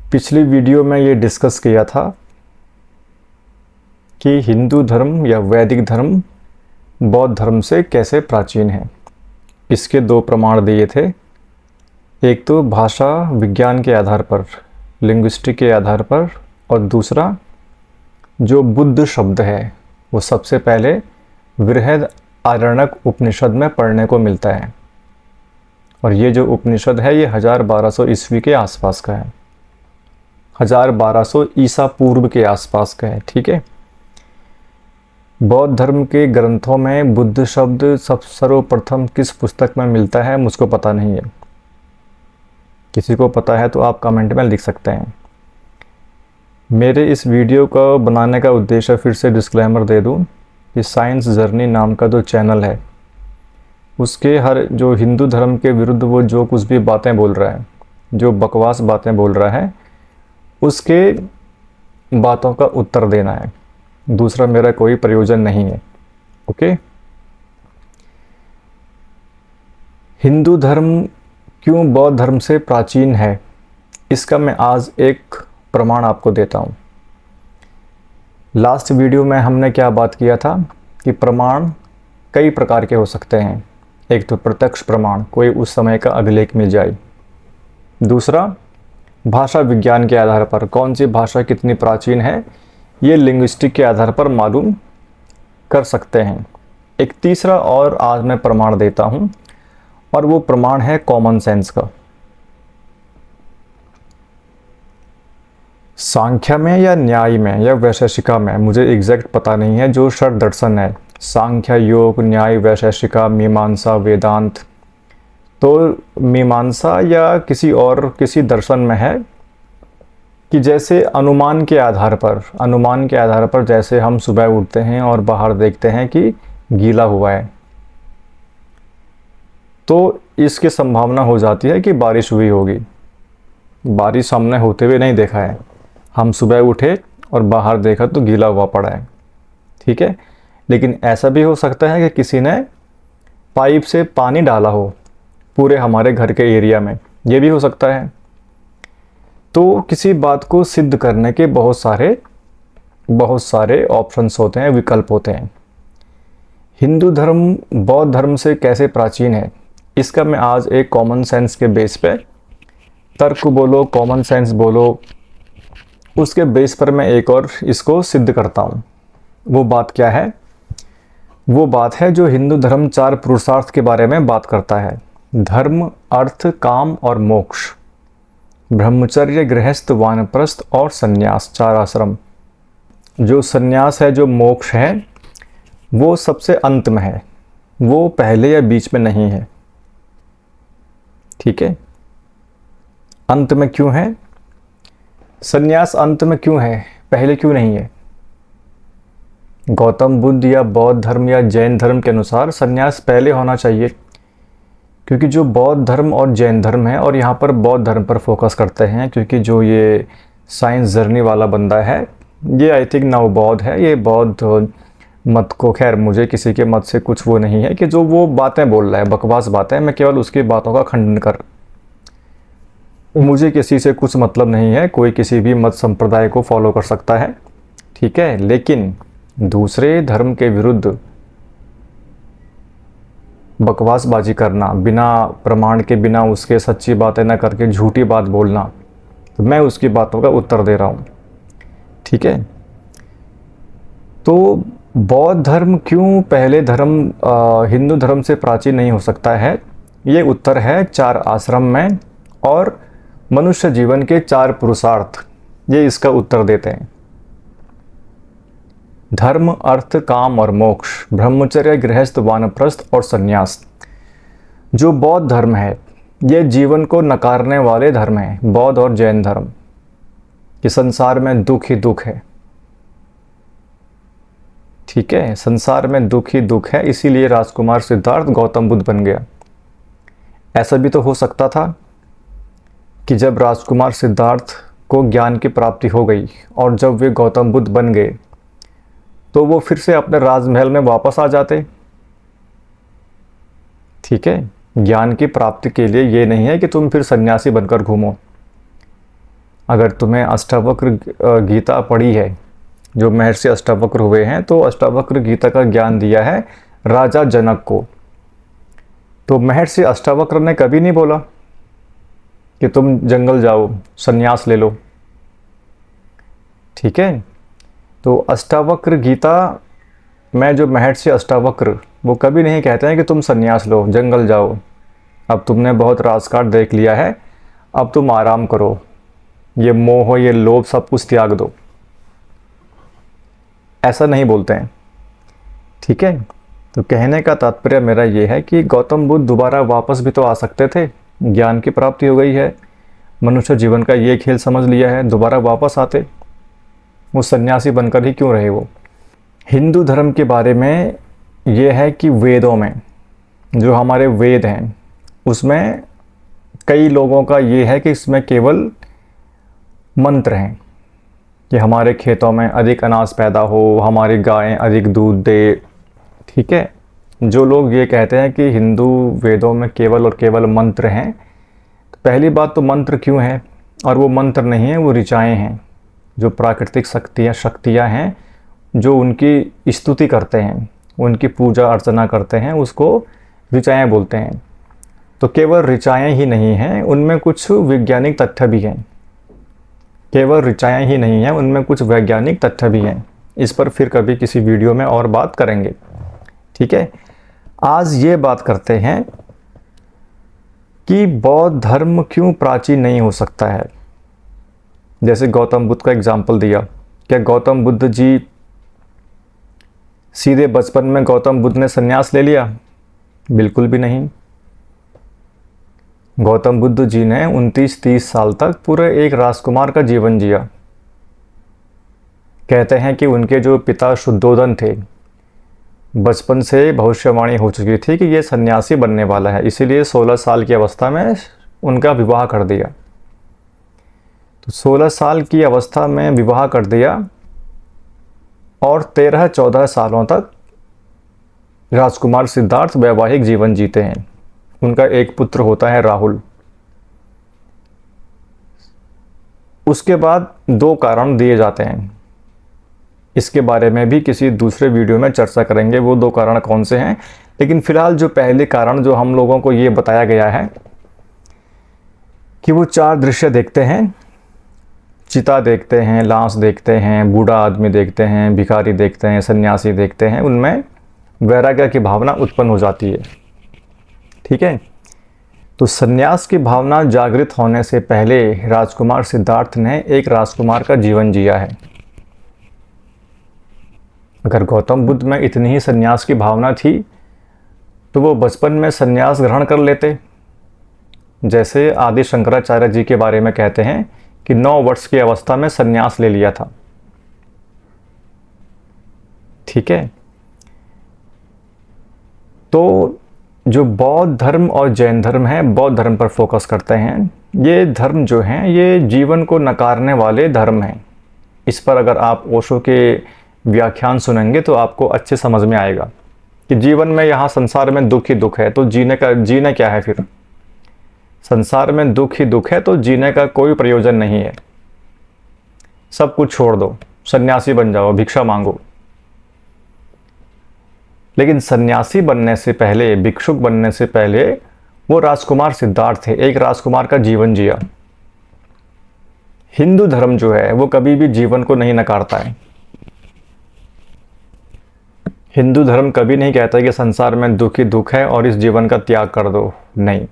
पिछली वीडियो में ये डिस्कस किया था कि हिंदू धर्म या वैदिक धर्म बौद्ध धर्म से कैसे प्राचीन है। इसके दो प्रमाण दिए थे। एक तो भाषा विज्ञान के आधार पर, लिंग्विस्टिक के आधार पर, और दूसरा जो बुद्ध शब्द है वो सबसे पहले बृहद आरण्यक उपनिषद में पढ़ने को मिलता है। और ये जो उपनिषद है ये 1200 ईस्वी के आसपास का है, 1200 ईसा पूर्व के आसपास का है। ठीक है। बौद्ध धर्म के ग्रंथों में बुद्ध शब्द सर्वप्रथम किस पुस्तक में मिलता है मुझको पता नहीं है। किसी को पता है तो आप कमेंट में लिख सकते हैं। मेरे इस वीडियो को बनाने का उद्देश्य, फिर से डिस्क्लेमर दे दूं, कि साइंस जर्नी नाम का जो चैनल है उसके हर जो हिंदू धर्म के विरुद्ध वो जो कुछ भी बातें बोल रहा है, जो बकवास बातें बोल रहा है, उसके बातों का उत्तर देना है। दूसरा मेरा कोई प्रयोजन नहीं है। ओके। हिंदू धर्म क्यों बौद्ध धर्म से प्राचीन है, इसका मैं आज एक प्रमाण आपको देता हूँ। लास्ट वीडियो में हमने क्या बात किया था कि प्रमाण कई प्रकार के हो सकते हैं। एक तो प्रत्यक्ष प्रमाण, कोई उस समय का अभिलेख मिल जाए। दूसरा भाषा विज्ञान के आधार पर, कौन सी भाषा कितनी प्राचीन है ये लिंग्विस्टिक के आधार पर मालूम कर सकते हैं। एक तीसरा और आज मैं प्रमाण देता हूँ, और वो प्रमाण है कॉमन सेंस का। सांख्य में या न्याय में या वैशेषिका में, मुझे एग्जैक्ट पता नहीं है, जो षड दर्शन है, सांख्य, योग, न्याय, वैशेषिका, मीमांसा, वेदांत, तो मीमांसा या किसी दर्शन में है कि जैसे अनुमान के आधार पर जैसे हम सुबह उठते हैं और बाहर देखते हैं कि गीला हुआ है, तो इसकी संभावना हो जाती है कि बारिश हुई होगी। बारिश हमने होते हुए नहीं देखा है, हम सुबह उठे और बाहर देखा तो गीला हुआ पड़ा है। ठीक है। लेकिन ऐसा भी हो सकता है कि किसी ने पाइप से पानी डाला हो पूरे हमारे घर के एरिया में, ये भी हो सकता है। तो किसी बात को सिद्ध करने के बहुत सारे ऑप्शंस होते हैं, विकल्प होते हैं। हिंदू धर्म बौद्ध धर्म से कैसे प्राचीन है, इसका मैं आज एक कॉमन सेंस के बेस पे, तर्क बोलो, कॉमन सेंस बोलो, उसके बेस पर मैं एक और इसको सिद्ध करता हूँ। वो बात क्या है? वो बात है जो हिंदू धर्म 4 पुरुषार्थ के बारे में बात करता है। धर्म, अर्थ, काम और मोक्ष, ब्रह्मचर्य, गृहस्थ, वानप्रस्थ और सन्यास, 4 आश्रम। जो सन्यास है, जो मोक्ष है, वो सबसे अंत में है, वो पहले या बीच में नहीं है। ठीक है। अंत में क्यों है? सन्यास अंत में क्यों है, पहले क्यों नहीं है? गौतम बुद्ध या बौद्ध धर्म या जैन धर्म के अनुसार सन्यास पहले होना चाहिए, क्योंकि जो बौद्ध धर्म और जैन धर्म है, और यहाँ पर बौद्ध धर्म पर फोकस करते हैं क्योंकि जो ये साइंस जर्नी वाला बंदा है ये आई थिंक नव बौद्ध है। ये बौद्ध मत को, खैर मुझे किसी के मत से कुछ वो नहीं है कि जो वो बातें बोल रहा है बकवास बातें, मैं केवल उसकी बातों का खंडन कर, मुझे किसी से कुछ मतलब नहीं है। कोई किसी भी मत संप्रदाय को फॉलो कर सकता है। ठीक है। लेकिन दूसरे धर्म के विरुद्ध बकवासबाजी करना, बिना प्रमाण के, बिना उसके सच्ची बातें न करके झूठी बात बोलना, तो मैं उसकी बातों का उत्तर दे रहा हूँ। ठीक है। तो बौद्ध धर्म क्यों पहले धर्म हिंदू धर्म से प्राचीन नहीं हो सकता है, ये उत्तर है 4 आश्रम में और मनुष्य जीवन के 4 पुरुषार्थ, ये इसका उत्तर देते हैं। धर्म, अर्थ, काम और मोक्ष, ब्रह्मचर्य, गृहस्थ, वानप्रस्थ और सन्यास। जो बौद्ध धर्म है ये जीवन को नकारने वाले धर्म हैं, बौद्ध और जैन धर्म, कि संसार में दुख ही दुख है। ठीक है। संसार में दुख ही दुख है, इसीलिए राजकुमार सिद्धार्थ गौतम बुद्ध बन गया। ऐसा भी तो हो सकता था कि जब राजकुमार सिद्धार्थ को ज्ञान की प्राप्ति हो गई और जब वे गौतम बुद्ध बन गए तो वो फिर से अपने राजमहल में वापस आ जाते। ठीक है। ज्ञान की प्राप्ति के लिए ये नहीं है कि तुम फिर सन्यासी बनकर घूमो। अगर तुम्हें अष्टावक्र गीता पढ़ी है, जो महर्षि अष्टावक्र हुए हैं, तो अष्टावक्र गीता का ज्ञान दिया है राजा जनक को। तो महर्षि अष्टावक्र ने कभी नहीं बोला कि तुम जंगल जाओ, संन्यास ले लो। ठीक है, तो अष्टावक्र गीता में जो महर्षि अष्टावक्र, वो कभी नहीं कहते हैं कि तुम संन्यास लो, जंगल जाओ, अब तुमने बहुत राजकाट देख लिया है, अब तुम आराम करो, ये मोह, ये लोभ सब कुछ त्याग दो। ऐसा नहीं बोलते हैं। ठीक है, तो कहने का तात्पर्य मेरा ये है कि गौतम बुद्ध दोबारा वापस भी तो आ सकते थे। ज्ञान की प्राप्ति हो गई है, मनुष्य जीवन का ये खेल समझ लिया है, दोबारा वापस आते, वो सन्यासी बनकर ही क्यों रहे वो। हिंदू धर्म के बारे में ये है कि वेदों में, जो हमारे वेद हैं, उसमें कई लोगों का ये है कि इसमें केवल मंत्र हैं कि हमारे खेतों में अधिक अनाज पैदा हो, हमारी गायें अधिक दूध दे। ठीक है, जो लोग ये कहते हैं कि हिंदू वेदों में केवल और केवल मंत्र हैं, तो पहली बात तो मंत्र क्यों है, और वो मंत्र नहीं है, वो ऋचाएँ हैं, जो प्राकृतिक शक्तियाँ हैं, जो उनकी स्तुति करते हैं, उनकी पूजा अर्चना करते हैं, उसको ऋचाएँ बोलते हैं। तो केवल ऋचाएँ ही नहीं हैं, उनमें कुछ वैज्ञानिक तथ्य भी हैं। केवल ऋचाएँ ही नहीं हैं, उनमें कुछ वैज्ञानिक तथ्य भी हैं। इस पर फिर कभी किसी वीडियो में और बात करेंगे। ठीक है, आज ये बात करते हैं कि बौद्ध धर्म क्यों प्राचीन नहीं हो सकता है। जैसे गौतम बुद्ध का एग्जाम्पल दिया, क्या गौतम बुद्ध जी सीधे बचपन में गौतम बुद्ध ने संन्यास ले लिया? बिल्कुल भी नहीं। गौतम बुद्ध जी ने 29-30 साल तक पूरे एक राजकुमार का जीवन जिया। कहते हैं कि उनके जो पिता शुद्धोधन थे, बचपन से भविष्यवाणी हो चुकी थी कि ये सन्यासी बनने वाला है, इसीलिए 16 साल की अवस्था में उनका विवाह कर दिया। तो 16 साल की अवस्था में विवाह कर दिया और 13-14 सालों तक राजकुमार सिद्धार्थ वैवाहिक जीवन जीते हैं। उनका एक पुत्र होता है राहुल। उसके बाद 2 कारण दिए जाते हैं, इसके बारे में भी किसी दूसरे वीडियो में चर्चा करेंगे, वो 2 कारण कौन से हैं। लेकिन फिलहाल जो पहले कारण जो हम लोगों को ये बताया गया है कि वो 4 दृश्य देखते हैं, चिता देखते हैं, लाश देखते हैं, बूढ़ा आदमी देखते हैं, भिखारी देखते हैं, सन्यासी देखते हैं, उनमें वैराग्य की भावना उत्पन्न हो जाती है। ठीक है, तो सन्यास की भावना जागृत होने से पहले राजकुमार सिद्धार्थ ने एक राजकुमार का जीवन जिया है। अगर गौतम बुद्ध में इतनी ही सन्यास की भावना थी तो वो बचपन में सन्यास ग्रहण कर लेते। जैसे आदि शंकराचार्य जी के बारे में कहते हैं कि 9 वर्ष की अवस्था में सन्यास ले लिया था। ठीक है, तो जो बौद्ध धर्म और जैन धर्म है, बौद्ध धर्म पर फोकस करते हैं। ये धर्म जो हैं, ये जीवन को नकारने वाले धर्म हैं। इस पर अगर आप ओशो के व्याख्यान सुनेंगे तो आपको अच्छे समझ में आएगा कि जीवन में, यहाँ संसार में दुख ही दुख है, तो जीना क्या है फिर। संसार में दुख ही दुख है, तो जीने का कोई प्रयोजन नहीं है। सब कुछ छोड़ दो, सन्यासी बन जाओ, भिक्षा मांगो। लेकिन सन्यासी बनने से पहले, भिक्षुक बनने से पहले वो राजकुमार सिद्धार्थ थे, एक राजकुमार का जीवन जिया। हिंदू धर्म जो है वो कभी भी जीवन को नहीं नकारता है। हिंदू धर्म कभी नहीं कहता कि संसार में दुख ही दुख है और इस जीवन का त्याग कर दो, नहीं।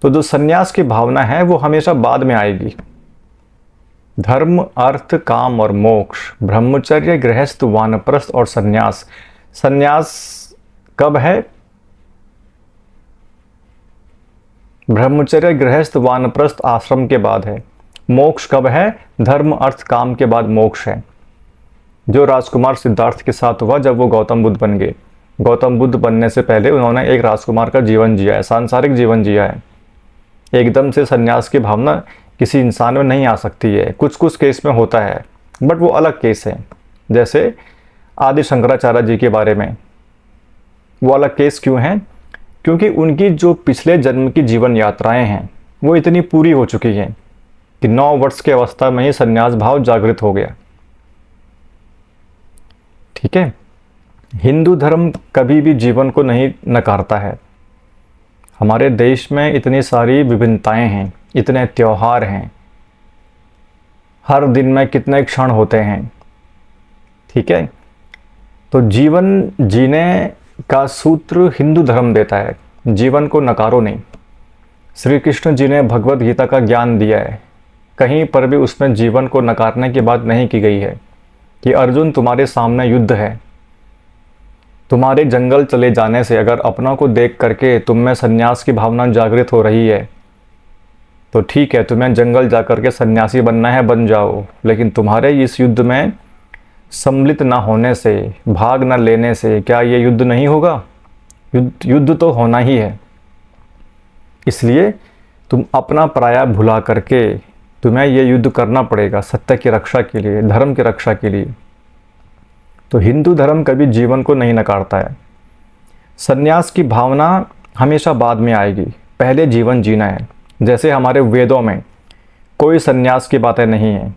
तो जो सन्यास की भावना है वो हमेशा बाद में आएगी। धर्म, अर्थ, काम और मोक्ष, ब्रह्मचर्य, गृहस्थ, वानप्रस्थ और सन्यास। सन्यास कब है? ब्रह्मचर्य, गृहस्थ, वानप्रस्थ आश्रम के बाद है। मोक्ष कब है? धर्म, अर्थ, काम के बाद मोक्ष है, जो राजकुमार सिद्धार्थ के साथ हुआ जब वो गौतम बुद्ध बन गए। गौतम बुद्ध बनने से पहले उन्होंने एक राजकुमार का जीवन जिया है, सांसारिक जीवन जिया है। एकदम से सन्यास की भावना किसी इंसान में नहीं आ सकती है। कुछ कुछ केस में होता है, बट वो अलग केस है। जैसे आदि शंकराचार्य जी के बारे में, वो अलग केस क्यों है? क्योंकि उनकी जो पिछले जन्म की जीवन यात्राएं हैं वो इतनी पूरी हो चुकी हैं कि 9 वर्ष की अवस्था में ही संन्यास भाव जागृत हो गया। ठीक है, हिंदू धर्म कभी भी जीवन को नहीं नकारता है। हमारे देश में इतनी सारी विभिन्नताएं हैं, इतने त्योहार हैं, हर दिन में कितने क्षण होते हैं। ठीक है, तो जीवन जीने का सूत्र हिंदू धर्म देता है, जीवन को नकारो नहीं। श्री कृष्ण जी ने भगवत गीता का ज्ञान दिया है, कहीं पर भी उसमें जीवन को नकारने की बात नहीं की गई है कि अर्जुन तुम्हारे सामने युद्ध है, तुम्हारे जंगल चले जाने से अगर अपनों को देख करके तुम में संन्यास की भावना जागृत हो रही है तो ठीक है, तुम्हें जंगल जा कर के सन्यासी बनना है, बन जाओ, लेकिन तुम्हारे इस युद्ध में सम्मिलित ना होने से, भाग ना लेने से क्या ये युद्ध नहीं होगा? युद्ध तो होना ही है। इसलिए तुम अपना पराया भुला करके तुम्हें ये युद्ध करना पड़ेगा सत्य की रक्षा के लिए, धर्म की रक्षा के लिए। तो हिंदू धर्म कभी जीवन को नहीं नकारता है। सन्यास की भावना हमेशा बाद में आएगी, पहले जीवन जीना है। जैसे हमारे वेदों में कोई सन्यास की बातें नहीं है।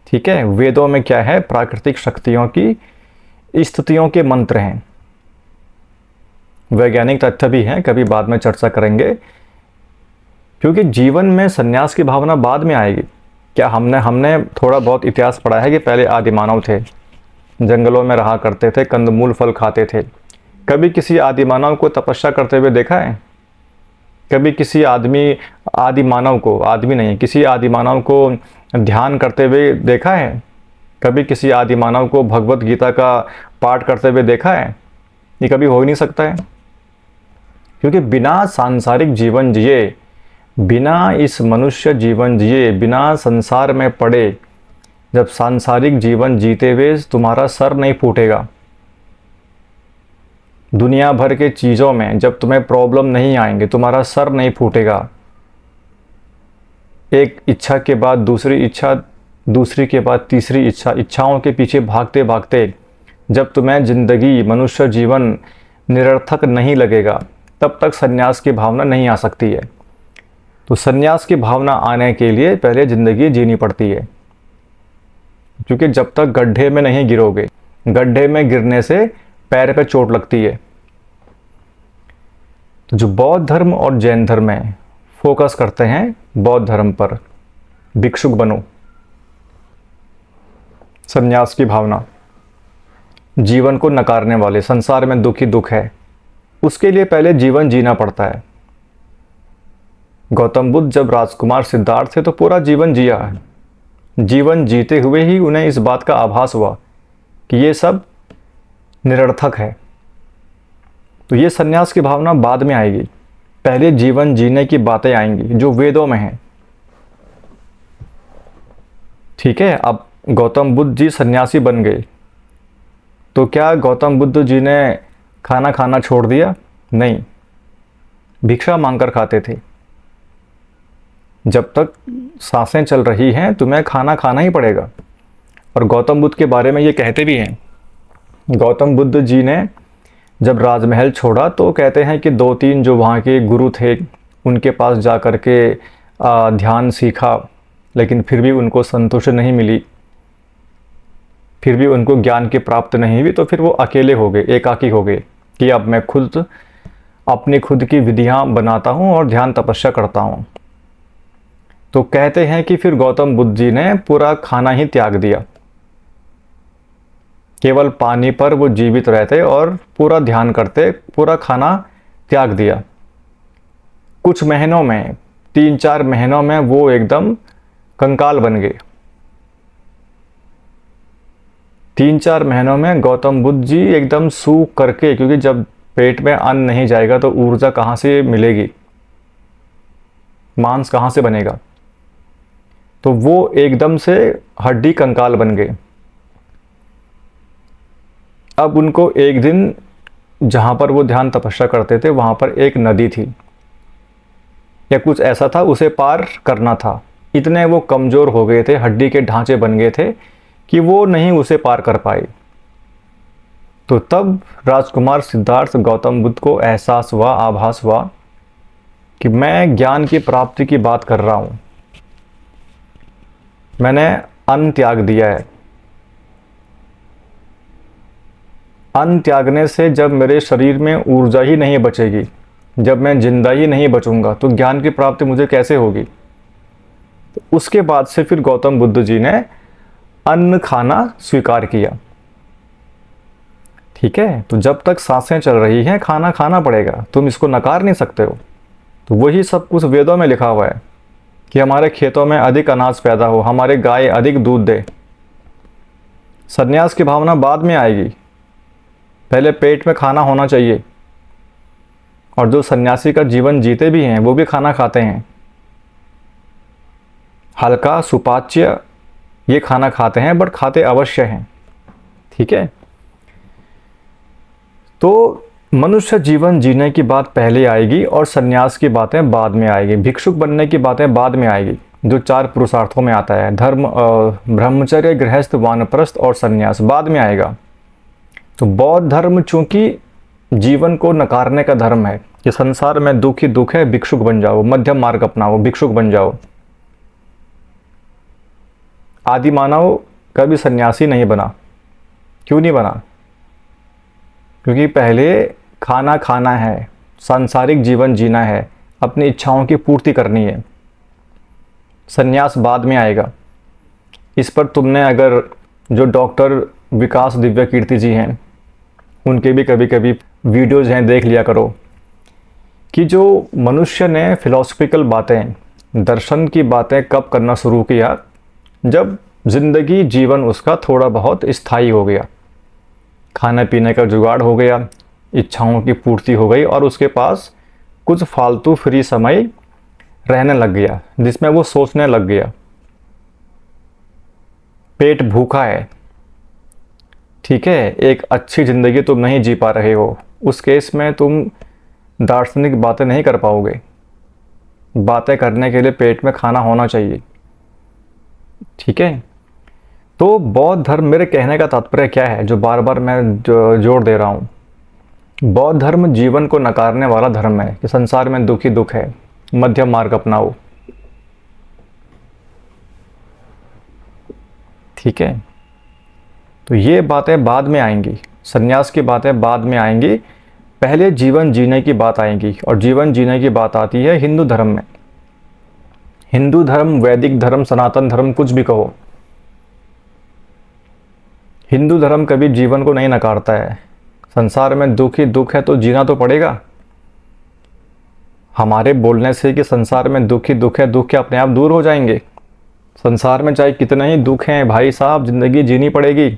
ठीक है, वेदों में क्या है? प्राकृतिक शक्तियों की स्तुतियों के मंत्र हैं। वैज्ञानिक तथ्य भी हैं, कभी बाद में चर्चा करेंगे। क्योंकि जीवन में सन्यास की भावना बाद में आएगी। क्या हमने थोड़ा बहुत इतिहास पढ़ा है कि पहले आदि मानव थे, जंगलों में रहा करते थे, कंदमूल फल खाते थे। कभी किसी आदि मानव को तपस्या करते हुए देखा है? कभी किसी आदि मानव को, आदमी नहीं, किसी आदि मानव को ध्यान करते हुए देखा है? कभी किसी आदि मानव को भगवत गीता का पाठ करते हुए देखा है? ये कभी हो ही नहीं सकता है। क्योंकि बिना सांसारिक जीवन जिए, बिना इस मनुष्य जीवन जिए, बिना संसार में पड़े, जब सांसारिक जीवन जीते हुए तुम्हारा सर नहीं फूटेगा, दुनिया भर के चीज़ों में जब तुम्हें प्रॉब्लम नहीं आएंगे, तुम्हारा सर नहीं फूटेगा, एक इच्छा के बाद दूसरी इच्छा, दूसरी के बाद तीसरी इच्छा, इच्छाओं के पीछे भागते भागते जब तुम्हें जिंदगी, मनुष्य जीवन निरर्थक नहीं लगेगा, तब तक सन्यास की भावना नहीं आ सकती है। तो सन्यास की भावना आने के लिए पहले ज़िंदगी जीनी पड़ती है। क्योंकि जब तक गड्ढे में नहीं गिरोगे, गड्ढे में गिरने से पैर पे चोट लगती है। तो जो बौद्ध धर्म और जैन धर्म है, फोकस करते हैं बौद्ध धर्म पर। भिक्षुक बनो, सन्यास की भावना, जीवन को नकारने वाले, संसार में दुख ही दुख है, उसके लिए पहले जीवन जीना पड़ता है। गौतम बुद्ध जब राजकुमार सिद्धार्थ थे तो पूरा जीवन जिया है। जीवन जीते हुए ही उन्हें इस बात का आभास हुआ कि ये सब निरर्थक है। तो ये सन्यास की भावना बाद में आएगी, पहले जीवन जीने की बातें आएंगी जो वेदों में हैं। ठीक है, अब गौतम बुद्ध जी सन्यासी बन गए, तो क्या गौतम बुद्ध जी ने खाना खाना छोड़ दिया? नहीं, भिक्षा मांगकर खाते थे। जब तक सांसें चल रही हैं तुम्हें खाना खाना ही पड़ेगा। और गौतम बुद्ध के बारे में ये कहते भी हैं, गौतम बुद्ध जी ने जब राजमहल छोड़ा तो कहते हैं कि 2-3 जो वहाँ के गुरु थे उनके पास जा कर के ध्यान सीखा, लेकिन फिर भी उनको संतुष्टि नहीं मिली, फिर भी उनको ज्ञान की प्राप्त नहीं हुई। तो फिर वो अकेले हो गए, एकाकी हो गए कि अब मैं अपनी खुद की विधियाँ बनाता हूँ और ध्यान तपस्या करता हूँ। तो कहते हैं कि फिर गौतम बुद्ध जी ने पूरा खाना ही त्याग दिया, केवल पानी पर वो जीवित रहते और पूरा ध्यान करते, पूरा खाना त्याग दिया। कुछ महीनों में, 3-4 महीनों में वो एकदम कंकाल बन गए। 3-4 महीनों में गौतम बुद्ध जी एकदम सूख करके, क्योंकि जब पेट में अन्न नहीं जाएगा तो ऊर्जा कहाँ से मिलेगी, मांस कहाँ से बनेगा, तो वो एकदम से हड्डी कंकाल बन गए। अब उनको एक दिन जहाँ पर वो ध्यान तपस्या करते थे वहाँ पर एक नदी थी या कुछ ऐसा था, उसे पार करना था। इतने वो कमज़ोर हो गए थे, हड्डी के ढांचे बन गए थे कि वो नहीं उसे पार कर पाए। तो तब राजकुमार सिद्धार्थ गौतम बुद्ध को एहसास हुआ, आभास हुआ कि मैं ज्ञान की प्राप्ति की बात कर रहा हूँ, मैंने अन्न त्याग दिया है। अन्न त्यागने से जब मेरे शरीर में ऊर्जा ही नहीं बचेगी, जब मैं जिंदा ही नहीं बचूंगा, तो ज्ञान की प्राप्ति मुझे कैसे होगी। तो उसके बाद से फिर गौतम बुद्ध जी ने अन्न खाना स्वीकार किया। ठीक है, तो जब तक सांसें चल रही हैं खाना खाना पड़ेगा, तुम इसको नकार नहीं सकते हो। तो वही सब कुछ वेदों में लिखा हुआ है कि हमारे खेतों में अधिक अनाज पैदा हो, हमारे गाय अधिक दूध दे। संन्यास की भावना बाद में आएगी, पहले पेट में खाना होना चाहिए। और जो सन्यासी का जीवन जीते भी हैं वो भी खाना खाते हैं, हल्का सुपाच्य ये खाना खाते हैं, बट खाते अवश्य हैं। ठीक है, तो मनुष्य जीवन जीने की बात पहले आएगी और सन्यास की बातें बाद में आएगी, भिक्षुक बनने की बातें बाद में आएगी, जो 4 पुरुषार्थों में आता है। धर्म, ब्रह्मचर्य, गृहस्थ, वानप्रस्थ और सन्यास बाद में आएगा। तो बौद्ध धर्म चूंकि जीवन को नकारने का धर्म है कि संसार में दुख ही दुख है, भिक्षुक बन जाओ, मध्यम मार्ग अपनाओ, भिक्षुक बन जाओ। आदि मानव कभी सन्यासी नहीं बना। क्यों नहीं बना? क्योंकि पहले खाना खाना है, सांसारिक जीवन जीना है, अपनी इच्छाओं की पूर्ति करनी है। सन्यास बाद में आएगा। इस पर तुमने अगर जो डॉक्टर विकास दिव्य कीर्ति जी हैं उनके भी कभी कभी वीडियोज़ हैं, देख लिया करो कि जो मनुष्य ने फिलॉसफिकल बातें, दर्शन की बातें कब करना शुरू किया, जब जिंदगी जीवन उसका थोड़ा बहुत स्थायी हो गया, खाने पीने का जुगाड़ हो गया, इच्छाओं की पूर्ति हो गई और उसके पास कुछ फालतू फ्री समय रहने लग गया, जिसमें वो सोचने लग गया। पेट भूखा है, ठीक है, एक अच्छी ज़िंदगी तुम नहीं जी पा रहे हो, उस केस में तुम दार्शनिक बातें नहीं कर पाओगे। बातें करने के लिए पेट में खाना होना चाहिए। ठीक है, तो बौद्ध धर्म, मेरे कहने का तात्पर्य क्या है, जो बार बार मैं जोर दे रहा हूँ, बौद्ध धर्म जीवन को नकारने वाला धर्म है कि संसार में दुख ही दुख है, मध्यम मार्ग अपनाओ। ठीक है, तो ये बातें बाद में आएंगी, सन्यास की बातें बाद में आएंगी, पहले जीवन जीने की बात आएगी। और जीवन जीने की बात आती है हिंदू धर्म में। हिंदू धर्म, वैदिक धर्म, सनातन धर्म, कुछ भी कहो, हिंदू धर्म कभी जीवन को नहीं नकारता है। संसार में दुख ही दुख है तो जीना तो पड़ेगा। हमारे बोलने से कि संसार में दुख ही दुख है, दुख के अपने आप दूर हो जाएंगे? संसार में चाहे कितने ही दुख हैं भाई साहब, जिंदगी जीनी पड़ेगी।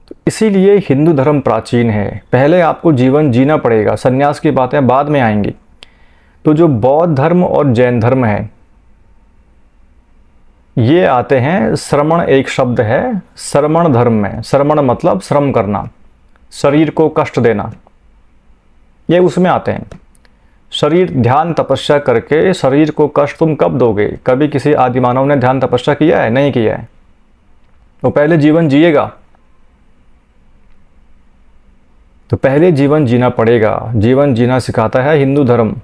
तो इसीलिए हिंदू धर्म प्राचीन है, पहले आपको जीवन जीना पड़ेगा, सन्यास की बातें बाद में आएंगी। तो जो बौद्ध धर्म और जैन धर्म है, ये आते हैं, श्रमण एक शब्द है, श्रमण धर्म में। श्रमण मतलब श्रम करना, शरीर को कष्ट देना, ये उसमें आते हैं। शरीर, ध्यान तपस्या करके शरीर को कष्ट तुम कब दोगे? कभी किसी आदि मानव ने ध्यान तपस्या किया है? नहीं किया है। तो पहले जीवन जिएगा, तो पहले जीवन जीना पड़ेगा। जीवन जीना सिखाता है हिंदू धर्म।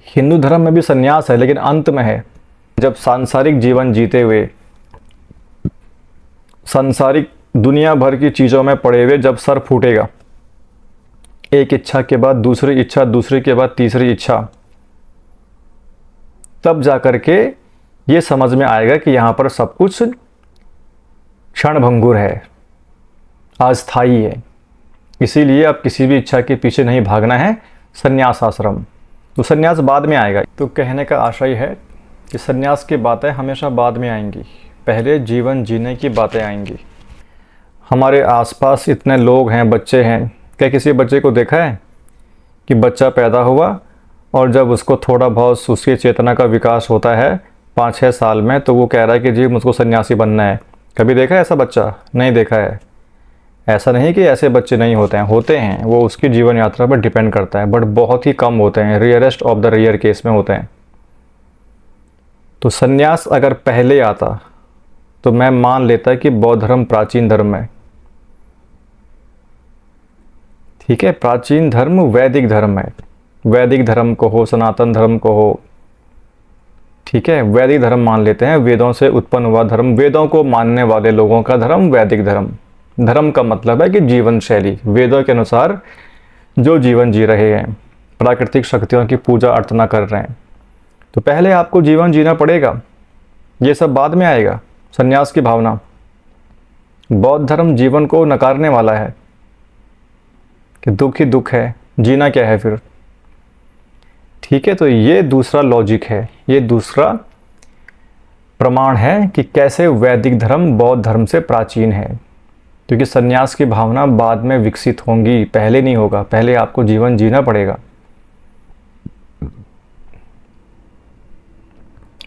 हिंदू धर्म में भी सन्यास है, लेकिन अंत में है, जब सांसारिक जीवन जीते हुए, सांसारिक दुनिया भर की चीज़ों में पड़े हुए जब सर फूटेगा, एक इच्छा के बाद दूसरी इच्छा, दूसरी के बाद तीसरी इच्छा, तब जाकर के ये समझ में आएगा कि यहाँ पर सब कुछ क्षणभंगुर है, अस्थायी है। इसीलिए अब किसी भी इच्छा के पीछे नहीं भागना है, संन्यास आश्रम। तो संन्यास बाद में आएगा। तो कहने का आशय है कि संन्यास की बातें हमेशा बाद में आएंगी, पहले जीवन जीने की बातें आएंगी। हमारे आसपास इतने लोग हैं, बच्चे हैं, क्या किसी बच्चे को देखा है कि बच्चा पैदा हुआ और जब उसको थोड़ा बहुत उसकी चेतना का विकास होता है 5-6 साल में, तो वो कह रहा है कि जी मुझको सन्यासी बनना है? कभी देखा है ऐसा बच्चा? नहीं देखा है। ऐसा नहीं कि ऐसे बच्चे नहीं होते हैं, होते हैं, वो उसकी जीवन यात्रा पर डिपेंड करता है, बट बहुत ही कम होते हैं, rarest of the rare case में होते हैं। तो सन्यास अगर पहले आता तो मैं मान लेता कि बौद्ध धर्म प्राचीन धर्म है। ठीक है, प्राचीन धर्म वैदिक धर्म है। वैदिक धर्म को हो, सनातन धर्म को हो, ठीक है, वैदिक धर्म मान लेते हैं, वेदों से उत्पन्न हुआ धर्म, वेदों को मानने वाले लोगों का धर्म वैदिक धर्म। धर्म का मतलब है कि जीवन शैली, वेदों के अनुसार जो जीवन जी रहे हैं, प्राकृतिक शक्तियों की पूजा अर्चना कर रहे हैं। तो पहले आपको जीवन जीना पड़ेगा, ये सब बाद में आएगा। संन्यास की भावना, बौद्ध धर्म जीवन को नकारने वाला है कि दुख ही दुख है, जीना क्या है फिर। ठीक है, तो ये दूसरा लॉजिक है, ये दूसरा प्रमाण है कि कैसे वैदिक धर्म बौद्ध धर्म से प्राचीन है। क्योंकि संन्यास की भावना बाद में विकसित होंगी, पहले नहीं होगा, पहले आपको जीवन जीना पड़ेगा,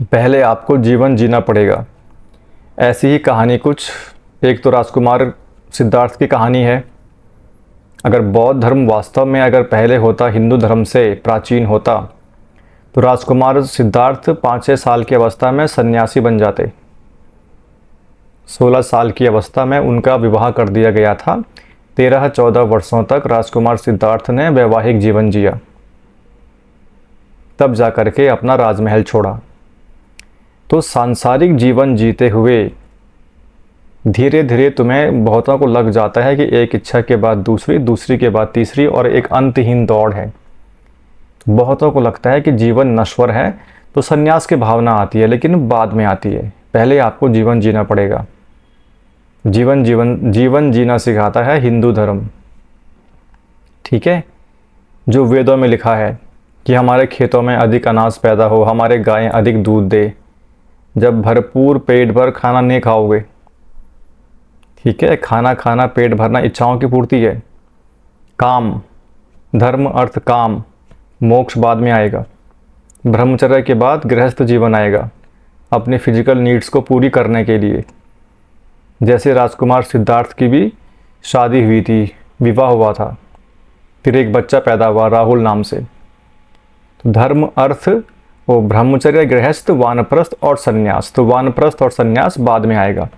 पहले आपको जीवन जीना पड़ेगा। ऐसी ही कहानी कुछ, एक तो राजकुमार सिद्धार्थ की कहानी है। अगर बौद्ध धर्म वास्तव में अगर पहले होता, हिंदू धर्म से प्राचीन होता, तो राजकुमार सिद्धार्थ 5-6 साल की अवस्था में सन्यासी बन जाते। 16 साल की अवस्था में उनका विवाह कर दिया गया था। 13-14 वर्षों तक राजकुमार सिद्धार्थ ने वैवाहिक जीवन जिया, तब जा कर के अपना राजमहल छोड़ा। तो सांसारिक जीवन जीते हुए धीरे धीरे तुम्हें बहुतों को लग जाता है कि एक इच्छा के बाद दूसरी, दूसरी के बाद तीसरी, और एक अंतहीन दौड़ है। बहुतों को लगता है कि जीवन नश्वर है, तो संन्यास की भावना आती है, लेकिन बाद में आती है। पहले आपको जीवन जीना पड़ेगा। जीवन जीना सिखाता है हिंदू धर्म। ठीक है, जो वेदों में लिखा है कि हमारे खेतों में अधिक अनाज पैदा हो, हमारे गायें अधिक दूध दे। जब भरपूर पेट भर खाना नहीं खाओगे, ठीक है, खाना खाना पेट भरना इच्छाओं की पूर्ति है। काम, धर्म अर्थ काम, मोक्ष बाद में आएगा। ब्रह्मचर्य के बाद गृहस्थ जीवन आएगा, अपनी फिजिकल नीड्स को पूरी करने के लिए। जैसे राजकुमार सिद्धार्थ की भी शादी हुई थी, विवाह हुआ था, फिर एक बच्चा पैदा हुआ राहुल नाम से। तो धर्म अर्थ वो ब्रह्मचर्य, गृहस्थ, वानप्रस्थ और संन्यास। तो वानप्रस्थ और संन्यास बाद में आएगा।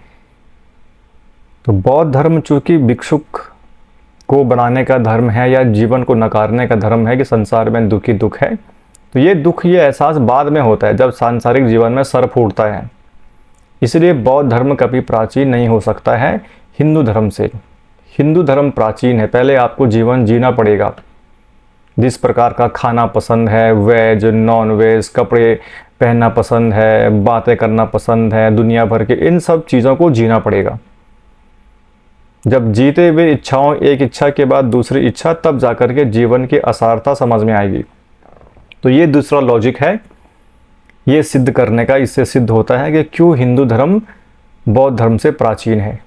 तो बौद्ध धर्म चूंकि भिक्षुक को बनाने का धर्म है या जीवन को नकारने का धर्म है कि संसार में दुख ही दुख है, तो ये दुख, ये एहसास बाद में होता है जब सांसारिक जीवन में सर फूटता है। इसलिए बौद्ध धर्म कभी प्राचीन नहीं हो सकता है हिंदू धर्म से। हिंदू धर्म प्राचीन है, पहले आपको जीवन जीना पड़ेगा। जिस प्रकार का खाना पसंद है, वेज नॉन वेज, कपड़े पहनना पसंद है, बातें करना पसंद है, दुनिया भर के इन सब चीज़ों को जीना पड़ेगा। जब जीते हुए इच्छाओं, एक इच्छा के बाद दूसरी इच्छा, तब जाकर के जीवन की असारता समझ में आएगी। तो ये दूसरा लॉजिक है, ये सिद्ध करने का। इससे सिद्ध होता है कि क्यों हिंदू धर्म बौद्ध धर्म से प्राचीन है।